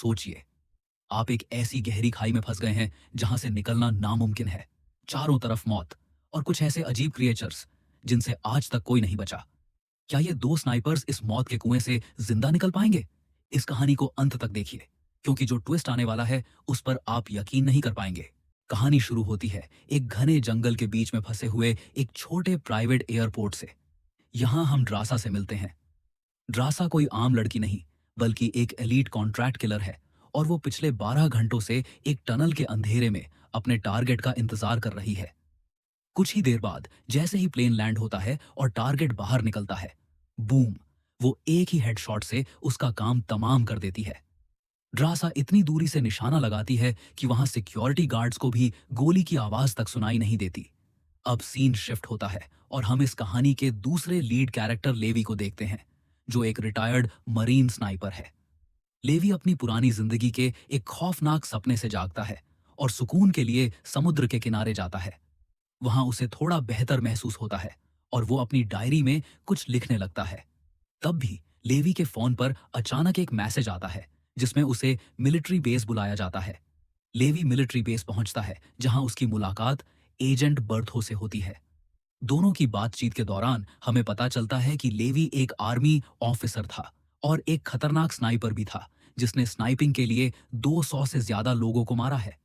सोचिए, आप एक ऐसी गहरी खाई में फंस गए हैं जहां से निकलना नामुमकिन है। चारों तरफ मौत और कुछ ऐसे अजीब क्रिएचर्स जिनसे आज तक कोई नहीं बचा। क्या ये दो स्नाइपर्स इस मौत के कुएं से जिंदा निकल पाएंगे? इस कहानी को अंत तक देखिए, क्योंकि जो ट्विस्ट आने वाला है उस पर आप यकीन नहीं कर पाएंगे। कहानी शुरू होती है एक घने जंगल के बीच में फंसे हुए एक छोटे प्राइवेट एयरपोर्ट से। यहाँ हम ड्रासा से मिलते हैं। ड्रासा कोई आम लड़की नहीं, बल्कि एक एलीट कॉन्ट्रैक्ट किलर है, और वो पिछले 12 घंटों से एक टनल के अंधेरे में अपने टारगेट का इंतजार कर रही है। कुछ ही देर बाद जैसे ही प्लेन लैंड होता है और टारगेट बाहर निकलता है, बूम, वो एक ही हेडशॉट से उसका काम तमाम कर देती है। ड्रासा इतनी दूरी से निशाना लगाती है कि वहां सिक्योरिटी गार्ड्स को भी गोली की आवाज तक सुनाई नहीं देती। अब सीन शिफ्ट होता है और हम इस कहानी के दूसरे लीड कैरेक्टर लेवी को देखते हैं, जो एक रिटायर्ड मरीन स्नाइपर है। लेवी अपनी पुरानी जिंदगी के एक खौफनाक सपने से जागता है और सुकून के लिए समुद्र के किनारे जाता है। वहां उसे थोड़ा बेहतर महसूस होता है और वो अपनी डायरी में कुछ लिखने लगता है। तब भी लेवी के फोन पर अचानक एक मैसेज आता है जिसमें उसे मिलिट्री बेस बुलाया जाता है। लेवी मिलिट्री बेस पहुंचता है जहां उसकी मुलाकात एजेंट बर्थो से होती है। दोनों की बातचीत के दौरान हमें पता चलता है कि लेवी एक आर्मी ऑफिसर था और एक खतरनाक स्नाइपर भी था, जिसने स्नाइपिंग के लिए 200 से ज्यादा लोगों को मारा है।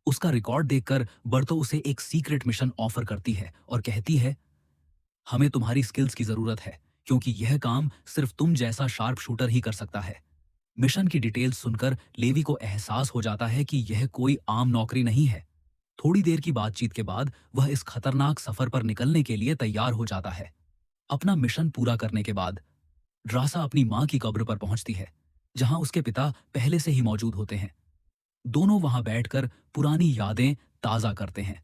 उसका रिकॉर्ड देखकर बर्थो उसे एक सीक्रेट मिशन ऑफर करती है और कहती है, हमें तुम्हारी स्किल्स की जरूरत है, क्योंकि यह काम सिर्फ तुम जैसा शार्प शूटर ही कर सकता है। मिशन की डिटेल्स सुनकर लेवी को एहसास हो जाता है कि यह कोई आम नौकरी नहीं है। थोड़ी देर की बातचीत के बाद वह इस खतरनाक सफर पर निकलने के लिए तैयार हो जाता है। अपना मिशन पूरा करने के बाद ड्रासा अपनी मां की कब्र पर पहुंचती है, जहां उसके पिता पहले से ही मौजूद होते हैं। दोनों वहां बैठकर पुरानी यादें ताजा करते हैं।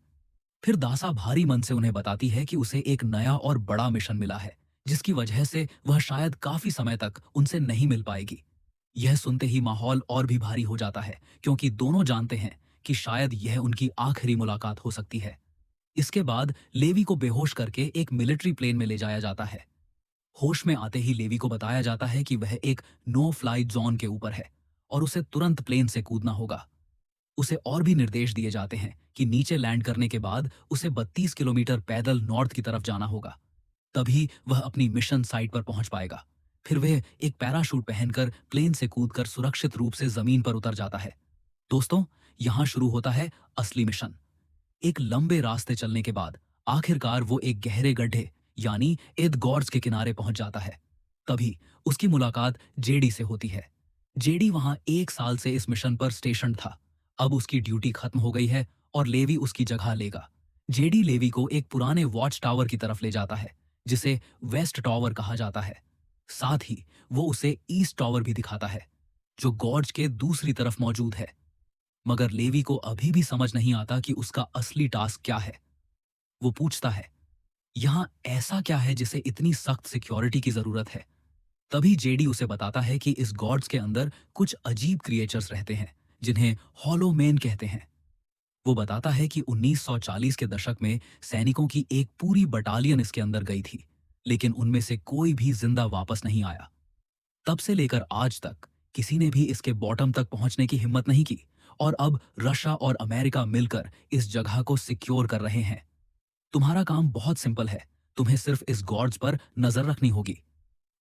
फिर दासा भारी मन से उन्हें बताती है कि उसे एक नया और बड़ा मिशन मिला है, जिसकी वजह से वह शायद काफी समय तक उनसे नहीं मिल पाएगी। यह सुनते ही माहौल और भी भारी हो जाता है, क्योंकि दोनों जानते हैं कि शायद यह उनकी आखिरी मुलाकात हो सकती है। इसके बाद लेवी को बेहोश करके एक मिलिट्री प्लेन में ले जाया जाता है। होश में आते ही लेवी को बताया जाता है कि वह एक नो फ्लाई जोन के ऊपर है और उसे तुरंत प्लेन से कूदना होगा। उसे और भी निर्देश दिए जाते हैं कि नीचे लैंड करने के बाद उसे 32 किलोमीटर पैदल नॉर्थ की तरफ जाना होगा। तभी वह अपनी मिशन साइट पर पहुंच पाएगा। फिर वह एक पैराशूट पहनकर प्लेन से कूदकर सुरक्षित रूप से जमीन पर उतर जाता है। दोस्तों, यहां शुरू होता है असली मिशन। एक लंबे रास्ते चलने के बाद आखिरकार वो एक गहरे गड्ढे यानी एद गॉर्ज के किनारे पहुंच जाता है। तभी उसकी मुलाकात जेडी से होती है। जेडी वहां 1 साल से इस मिशन पर स्टेशन था। अब उसकी ड्यूटी खत्म हो गई है और लेवी उसकी जगह लेगा। जेडी लेवी को एक पुराने वॉच टावर की तरफ ले जाता है, जिसे वेस्ट टावर कहा जाता है। साथ ही वो उसे ईस्ट टावर भी दिखाता है, जो गॉर्ज के दूसरी तरफ मौजूद है। मगर लेवी को अभी भी समझ नहीं आता कि उसका असली टास्क क्या है। वो पूछता है, यहाँ ऐसा क्या है जिसे इतनी सख्त सिक्योरिटी की जरूरत है? तभी जेडी उसे बताता है कि इस गॉड्स के अंदर कुछ अजीब क्रिएचर्स रहते हैं, जिन्हें हॉलो मैन कहते हैं। वो बताता है कि 1940 के दशक में सैनिकों की एक पूरी बटालियन इसके अंदर गई थी, लेकिन उनमें से कोई भी जिंदा वापस नहीं आया। तब से लेकर आज तक किसी ने भी इसके बॉटम तक पहुंचने की हिम्मत नहीं की, और अब रशिया और अमेरिका मिलकर इस जगह को सिक्योर कर रहे हैं। तुम्हारा काम बहुत सिंपल है, तुम्हें सिर्फ इस गॉड्स पर नजर रखनी होगी,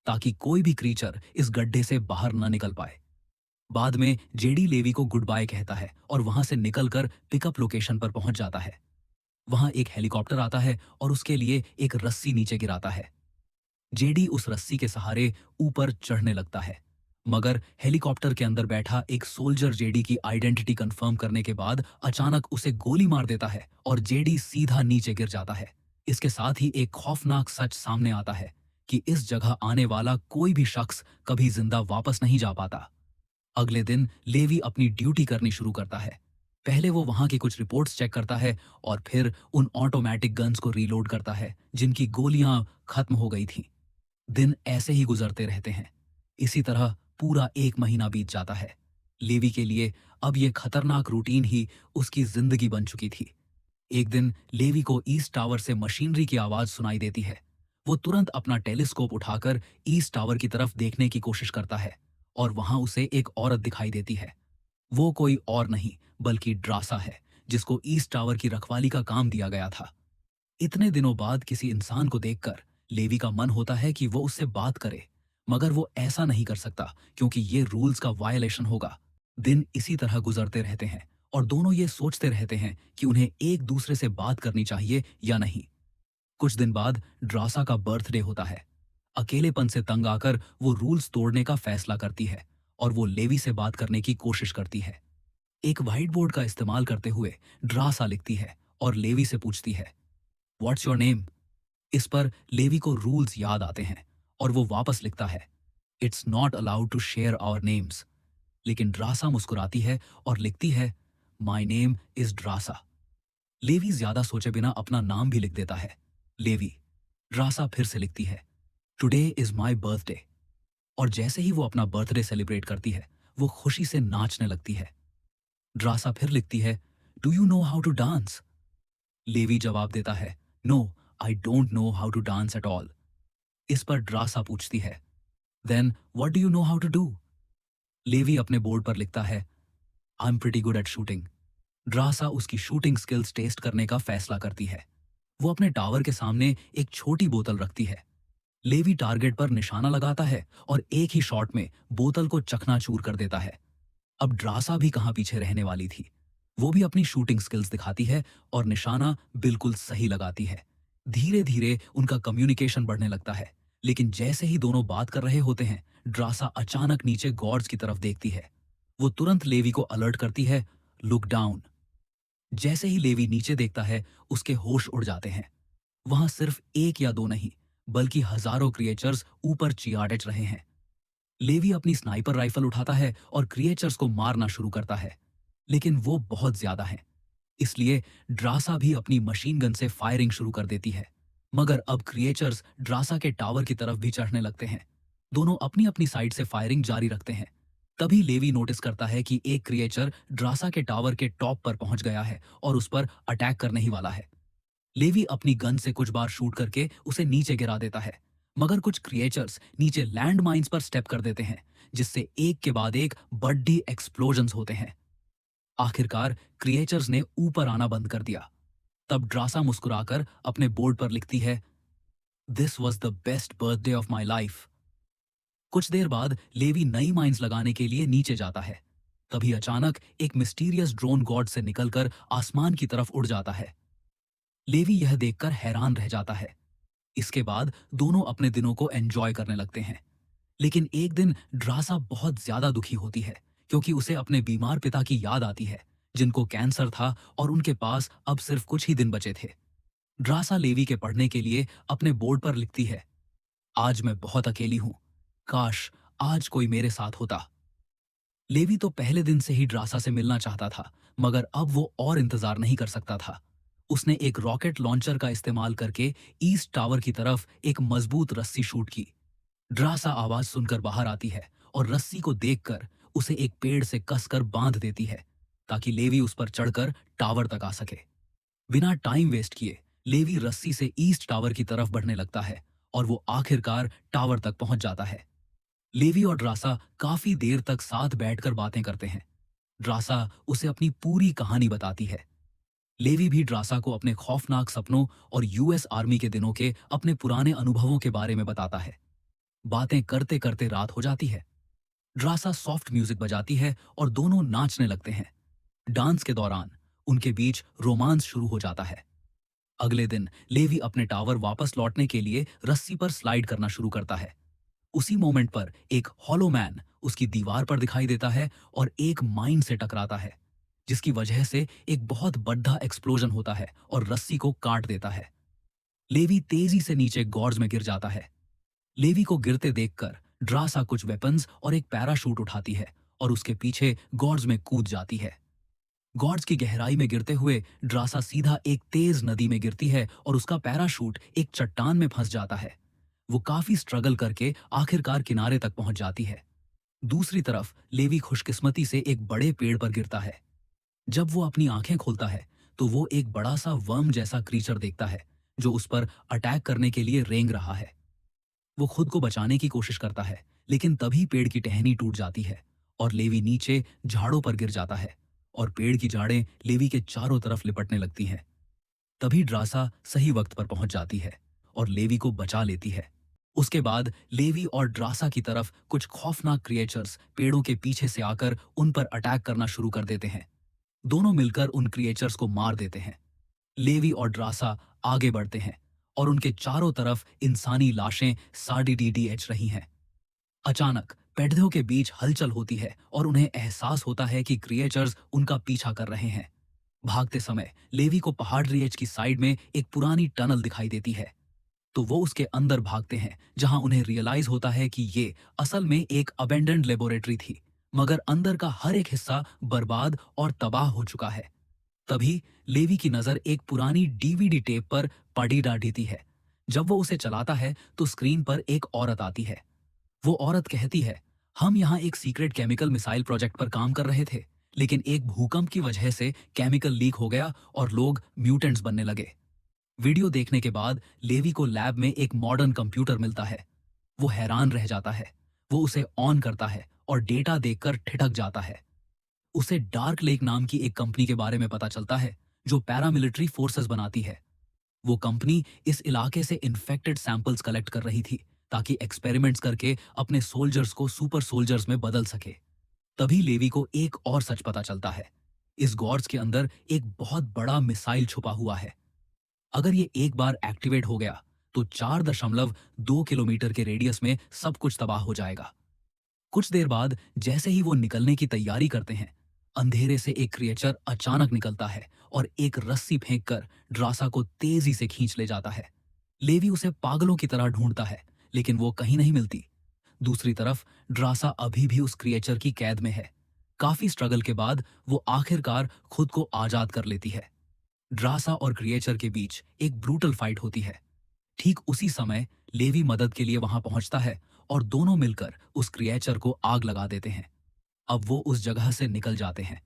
ताकि कोई भी क्रीचर इस गड्ढे से बाहर न निकल पाए। बाद में जेडी लेवी को गुड बाय कहता है और वहां से निकलकर पिकअप लोकेशन पर पहुंच जाता है। वहां एक हेलीकॉप्टर आता है और उसके लिए एक रस्सी नीचे गिराता है। जेडी उस रस्सी के सहारे ऊपर चढ़ने लगता है, मगर हेलीकॉप्टर के अंदर बैठा एक सोल्जर जेडी की आइडेंटिटी कंफर्म करने के बाद अचानक उसे गोली मार देता है और जेडी सीधा नीचे गिर जाता है। इसके साथ ही एक खौफनाक सच सामने आता है कि इस जगह आने वाला कोई भी शख्स कभी जिंदा वापस नहीं जा पाता। अगले दिन लेवी अपनी ड्यूटी करनी शुरू करता है। पहले वो वहां की कुछ रिपोर्ट्स चेक करता है और फिर उन ऑटोमेटिक गन्स को रीलोड करता है जिनकी गोलियां खत्म हो गई थी। दिन ऐसे ही गुजरते रहते हैं। इसी तरह पूरा 1 महीना बीत जाता है। लेवी के लिए अब ये खतरनाक रूटीन ही उसकी जिंदगी बन चुकी थी। एक दिन लेवी को ईस्ट टावर से मशीनरी की आवाज सुनाई देती है। वो तुरंत अपना टेलीस्कोप उठाकर ईस्ट टावर की तरफ देखने की कोशिश करता है और वहां उसे एक औरत दिखाई देती है वो कोई और नहीं बल्कि ड्रासा है, जिसको ईस्ट टावर की रखवाली का काम दिया गया था। इतने दिनों बाद किसी इंसान को देखकर लेवी का मन होता है कि वो उससे बात करे, मगर वो ऐसा नहीं कर सकता क्योंकि ये रूल्स का वायलेशन होगा। दिन इसी तरह गुजरते रहते हैं और दोनों ये सोचते रहते हैं कि उन्हें एक दूसरे से बात करनी चाहिए या नहीं। कुछ दिन बाद ड्रासा का बर्थडे होता है। अकेलेपन से तंग आकर वो रूल्स तोड़ने का फैसला करती है और वो लेवी से बात करने की कोशिश करती है। एक व्हाइट बोर्ड का इस्तेमाल करते हुए ड्रासा लिखती है और लेवी से पूछती है, व्हाट्स योर नेम? इस पर लेवी को रूल्स याद आते हैं और वो वापस लिखता है, it's not allowed to share our names. लेकिन ड्रासा मुस्कुराती है और लिखती है, my name is Drasa. Levi ज्यादा सोचे बिना अपना नाम भी लिख देता है, लेवी। ड्रासा फिर से लिखती है, टुडे इज माई बर्थडे। और जैसे ही वो अपना बर्थडे सेलिब्रेट करती है, वो खुशी से नाचने लगती है। ड्रासा फिर लिखती है, do you know how to dance? Levi जवाब देता है, no, I don't know how to dance at all. इस पर ड्रासा पूछती है, then what do you know how to do? Levi अपने बोर्ड पर लिखता है, I am pretty good at shooting. Drasa उसकी शूटिंग स्किल्स टेस्ट करने का फैसला करती है। वो अपने टावर के सामने एक छोटी बोतल रखती है। लेवी टारगेट पर निशाना लगाता है और एक ही शॉट में बोतल को चकनाचूर कर देता है। अब ड्रासा भी कहां पीछे रहने वाली थी। वो भी अपनी शूटिंग स्किल्स दिखाती है और निशाना बिल्कुल सही लगाती है। धीरे धीरे उनका कम्युनिकेशन बढ़ने लगता है, लेकिन जैसे ही दोनों बात कर रहे होते हैं, ड्रासा अचानक नीचे गॉर्ड्स की तरफ देखती है। वो तुरंत लेवी को अलर्ट करती है, लुक डाउन। जैसे ही लेवी नीचे देखता है, उसके होश उड़ जाते हैं। वहां सिर्फ एक या दो नहीं, बल्कि हजारों क्रिएचर्स ऊपर चियाड़च रहे हैं। लेवी अपनी स्नाइपर राइफल उठाता है और क्रिएचर्स को मारना शुरू करता है, लेकिन वो बहुत ज्यादा हैं। इसलिए ड्रासा भी अपनी मशीन गन से फायरिंग शुरू कर देती है। मगर अब क्रिएचर्स ड्रासा के टावर की तरफ भी चढ़ने लगते हैं। दोनों अपनी अपनी साइड से फायरिंग जारी रखते हैं। तभी लेवी नोटिस करता है कि एक क्रिएचर ड्रासा के टावर के टॉप पर पहुंच गया है और उस पर अटैक करने ही वाला है। लेवी अपनी गन से कुछ बार शूट करके उसे नीचे गिरा देता है, मगर कुछ क्रिएचर्स नीचे लैंड माइंस पर स्टेप कर देते हैं, जिससे एक के बाद एक बड़ी एक्सप्लोजन्स होते हैं। आखिरकार क्रिएचर्स ने ऊपर आना बंद कर दिया। तब ड्रासा मुस्कुराकर अपने बोर्ड पर लिखती है, this was the best birthday of my life. कुछ देर बाद लेवी नई माइंस लगाने के लिए नीचे जाता है। तभी अचानक एक मिस्टीरियस ड्रोन गॉड से निकलकर आसमान की तरफ उड़ जाता है। लेवी यह देखकर हैरान रह जाता है। इसके बाद दोनों अपने दिनों को एंजॉय करने लगते हैं। लेकिन एक दिन ड्रासा बहुत ज्यादा दुखी होती है, क्योंकि उसे अपने बीमार पिता की याद आती है, जिनको कैंसर था और उनके पास अब सिर्फ कुछ ही दिन बचे थे। ड्रासा लेवी के पढ़ने के लिए अपने बोर्ड पर लिखती है, आज मैं बहुत अकेली हूं, काश आज कोई मेरे साथ होता। लेवी तो पहले दिन से ही ड्रासा से मिलना चाहता था, मगर अब वो और इंतजार नहीं कर सकता था। उसने एक रॉकेट लॉन्चर का इस्तेमाल करके ईस्ट टावर की तरफ एक मजबूत रस्सी शूट की। ड्रासा आवाज सुनकर बाहर आती है और रस्सी को देखकर उसे एक पेड़ से कसकर बांध देती है, ताकि लेवी उस पर चढ़कर टावर तक आ सके। बिना टाइम वेस्ट किए लेवी रस्सी से ईस्ट टावर की तरफ बढ़ने लगता है और वो आखिरकार टावर तक पहुंच जाता है। लेवी और ड्रासा काफी देर तक साथ बैठकर बातें करते हैं। ड्रासा उसे अपनी पूरी कहानी बताती है। लेवी भी ड्रासा को अपने खौफनाक सपनों और यूएस आर्मी के दिनों के अपने पुराने अनुभवों के बारे में बताता है। बातें करते करते रात हो जाती है। ड्रासा सॉफ्ट म्यूजिक बजाती है और दोनों नाचने लगते हैं। डांस के दौरान उनके बीच रोमांस शुरू हो जाता है। अगले दिन लेवी अपने टावर वापस लौटने के लिए रस्सी पर स्लाइड करना शुरू करता है। उसी मोमेंट पर एक हॉलो मैन उसकी दीवार पर दिखाई देता है और एक माइन से टकराता है, जिसकी वजह से एक बहुत बड़ा एक्सप्लोजन होता है और रस्सी को काट देता है। लेवी तेजी से नीचे गॉर्ड्स में गिर जाता है। लेवी को गिरते देखकर ड्रासा कुछ वेपन्स और एक पैराशूट उठाती है और उसके पीछे गॉर्ड्स में कूद जाती है। गॉर्ड्स की गहराई में गिरते हुए ड्रासा सीधा एक तेज नदी में गिरती है और उसका पैराशूट एक चट्टान में फंस जाता है। वो काफी स्ट्रगल करके आखिरकार किनारे तक पहुंच जाती है। दूसरी तरफ लेवी खुशकिस्मती से एक बड़े पेड़ पर गिरता है। जब वो अपनी आंखें खोलता है तो वो एक बड़ा सा वर्म जैसा क्रीचर देखता है, जो उस पर अटैक करने के लिए रेंग रहा है। वो खुद को बचाने की कोशिश करता है, लेकिन तभी पेड़ की टहनी टूट जाती है और लेवी नीचे झाड़ों पर गिर जाता है और पेड़ की जड़ें लेवी के चारों तरफ लिपटने लगती हैं। तभी ड्रासा सही वक्त पर पहुंच जाती है और लेवी को बचा लेती है। उसके बाद लेवी और ड्रासा की तरफ कुछ खौफनाक क्रिएचर्स पेड़ों के पीछे से आकर उन पर अटैक करना शुरू कर देते हैं। दोनों मिलकर उन क्रिएचर्स को मार देते हैं। लेवी और ड्रासा आगे बढ़ते हैं और उनके चारों तरफ इंसानी लाशें साड़ी रही हैं। अचानक पेड़ों के बीच हलचल होती है और उन्हें एहसास होता है कि क्रिएचर्स उनका पीछा कर रहे हैं। भागते समय लेवी को पहाड़ रिएज की साइड में एक पुरानी टनल दिखाई देती है, तो वो उसके अंदर भागते हैं, जहां उन्हें रियलाइज होता है कि ये असल में एक अबेंडेंड लेबोरेटरी थी, मगर अंदर का हर एक हिस्सा बर्बाद और तबाह हो चुका है। तभी लेवी की नजर एक पुरानी डीवीडी टेप पर पड़ी डाढ़ीती है। जब वो उसे चलाता है तो स्क्रीन पर एक औरत आती है। वो औरत कहती है, हम यहाँ एक सीक्रेट केमिकल मिसाइल प्रोजेक्ट पर काम कर रहे थे, लेकिन एक भूकंप की वजह से केमिकल लीक हो गया और लोग म्यूटेंट्स बनने लगे। वीडियो देखने के बाद लेवी को लैब में एक मॉडर्न कंप्यूटर मिलता है। वो हैरान रह जाता है। वो उसे ऑन करता है और डेटा देखकर ठिठक जाता है। उसे डार्क लेक नाम की एक कंपनी के बारे में पता चलता है, जो पैरामिलिट्री फोर्सेस बनाती है। वो कंपनी इस इलाके से इन्फेक्टेड सैंपल्स कलेक्ट कर रही थी, ताकि एक्सपेरिमेंट्स करके अपने सोल्जर्स को सुपर सोल्जर्स में बदल सके। तभी लेवी को एक और सच पता चलता है। इस गॉर्ज के अंदर एक बहुत बड़ा मिसाइल छुपा हुआ है। अगर ये एक बार एक्टिवेट हो गया तो 4.2 किलोमीटर के रेडियस में सब कुछ तबाह हो जाएगा। कुछ देर बाद जैसे ही वो निकलने की तैयारी करते हैं, अंधेरे से एक क्रिएचर अचानक निकलता है और एक रस्सी फेंककर ड्रासा को तेजी से खींच ले जाता है। लेवी उसे पागलों की तरह ढूंढता है, लेकिन वो कहीं नहीं मिलती। दूसरी तरफ ड्रासा अभी भी उस क्रिएचर की कैद में है। काफी स्ट्रगल के बाद वो आखिरकार खुद को आजाद कर लेती है। ड्रासा और क्रिएचर के बीच एक ब्रूटल फाइट होती है। ठीक उसी समय लेवी मदद के लिए वहां पहुंचता है और दोनों मिलकर उस क्रिएचर को आग लगा देते हैं। अब वो उस जगह से निकल जाते हैं।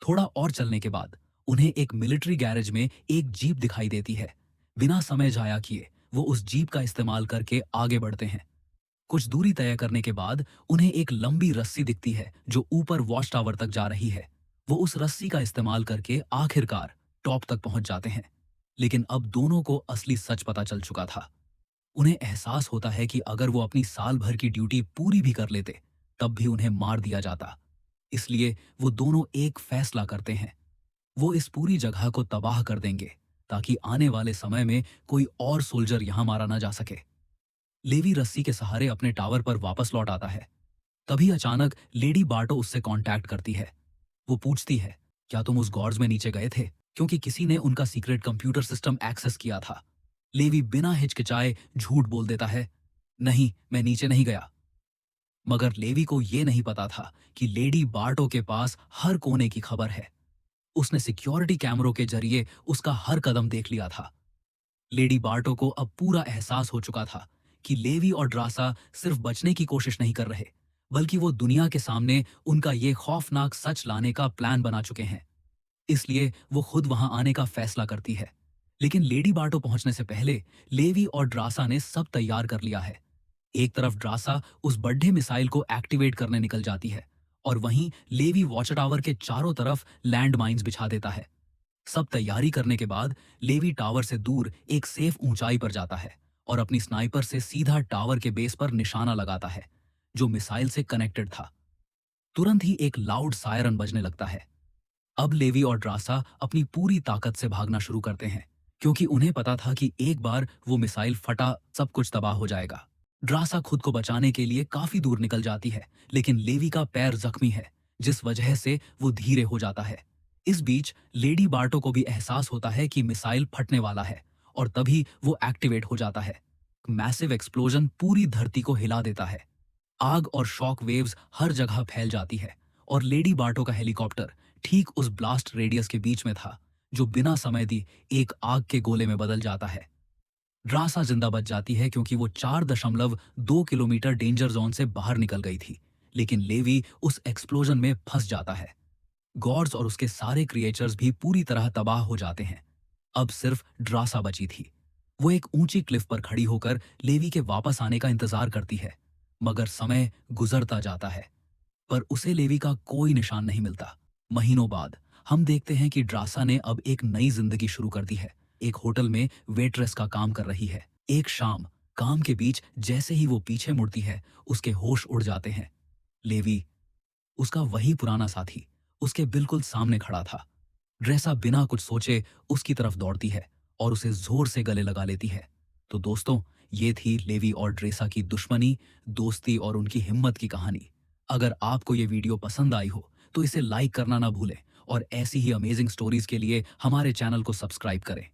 थोड़ा और चलने के बाद उन्हें एक मिलिट्री गैरेज में एक जीप दिखाई देती है। बिना समय जाया किए वो उस जीप का इस्तेमाल करके आगे बढ़ते हैं। कुछ दूरी तय करने के बाद उन्हें एक लंबी रस्सी दिखती है जो ऊपर वॉच टावर तक जा रही है। वो उस रस्सी का इस्तेमाल करके आखिरकार टॉप तक पहुंच जाते हैं। लेकिन अब दोनों को असली सच पता चल चुका था। उन्हें एहसास होता है कि अगर वो अपनी साल भर की ड्यूटी पूरी भी कर लेते, तब भी उन्हें मार दिया जाता। इसलिए वो दोनों एक फैसला करते हैं। वो इस पूरी जगह को तबाह कर देंगे, ताकि आने वाले समय में कोई और सोल्जर यहां मारा ना जा सके। लेवी रस्सी के सहारे अपने टावर पर वापस लौट आता है। तभी अचानक लेडी बार्टो उससे कांटेक्ट करती है। वो पूछती है, क्या तुम उस गॉर्ज में नीचे गए थे, क्योंकि किसी ने उनका सीक्रेट कंप्यूटर सिस्टम एक्सेस किया था। लेवी बिना हिचकिचाए झूठ बोल देता है, नहीं, मैं नीचे नहीं गया। मगर लेवी को यह नहीं पता था कि लेडी बार्टो के पास हर कोने की खबर है। उसने सिक्योरिटी कैमरों के जरिए उसका हर कदम देख लिया था। लेडी बार्टो को अब पूरा एहसास हो चुका था कि लेवी और ड्रासा सिर्फ बचने की कोशिश नहीं कर रहे, बल्कि वो दुनिया के सामने उनका ये खौफनाक सच लाने का प्लान बना चुके हैं। इसलिए वो खुद वहां आने का फैसला करती है। लेकिन लेडी बार्टो पहुंचने से पहले लेवी और ड्रासा ने सब तैयार कर लिया है। एक तरफ ड्रासा उस बड्ढे मिसाइल को एक्टिवेट करने निकल जाती है और वहीं लेवी वॉच टावर के चारों तरफ लैंड माइन्स बिछा देता है। सब तैयारी करने के बाद लेवी टावर से दूर एक सेफ ऊंचाई पर जाता है और अपनी स्नाइपर से सीधा टावर के बेस पर निशाना लगाता है, जो मिसाइल से कनेक्टेड था। तुरंत ही एक लाउड सायरन बजने लगता है। अब लेवी और ड्रासा अपनी पूरी ताकत से भागना शुरू करते हैं, क्योंकि उन्हें पता था कि एक बार वो मिसाइल फटा सब कुछ तबाह हो जाएगा। ड्रासा खुद को बचाने के लिए काफी दूर निकल जाती है, लेकिन लेवी का पैर जख्मी है, जिस वजह से वो धीरे हो जाता है। इस बीच लेडी बार्टो को भी एहसास होता है कि मिसाइल फटने वाला है और तभी वो एक्टिवेट हो जाता है। मैसिव एक्सप्लोजन पूरी धरती को हिला देता है। आग और शॉक वेव्स हर जगह फैल जाती है और लेडी बार्टो का हेलीकॉप्टर ठीक उस ब्लास्ट रेडियस के बीच में था, जो बिना समय दी एक आग के गोले में बदल जाता है। ड्रासा जिंदा बच जाती है क्योंकि वो 4.2 किलोमीटर डेंजर जोन से बाहर निकल गई थी, लेकिन लेवी उस एक्सप्लोजन में फंस जाता है। गॉर्स और उसके सारे क्रिएचर्स भी पूरी तरह तबाह हो जाते हैं। अब सिर्फ ड्रासा बची थी। वो एक ऊंची क्लिफ पर खड़ी होकर लेवी के वापस आने का इंतजार करती है, मगर समय गुजरता जाता है। पर उसे लेवी का कोई निशान नहीं मिलता। महीनों बाद हम देखते हैं कि ड्रासा ने अब एक नई जिंदगी शुरू कर दी है। एक होटल में वेट्रेस का काम कर रही है। एक शाम काम के बीच जैसे ही वो पीछे मुड़ती है, उसके होश उड़ जाते हैं। लेवी, उसका वही पुराना साथी, उसके बिल्कुल सामने खड़ा था। ड्रेसा बिना कुछ सोचे उसकी तरफ दौड़ती है और उसे जोर से गले लगा लेती है। तो दोस्तों, ये थी लेवी और ड्रेसा की दुश्मनी, दोस्ती और उनकी हिम्मत की कहानी। अगर आपको ये वीडियो पसंद आई हो तो इसे लाइक करना ना भूलें और ऐसी ही अमेजिंग स्टोरीज के लिए हमारे चैनल को सब्सक्राइब करें।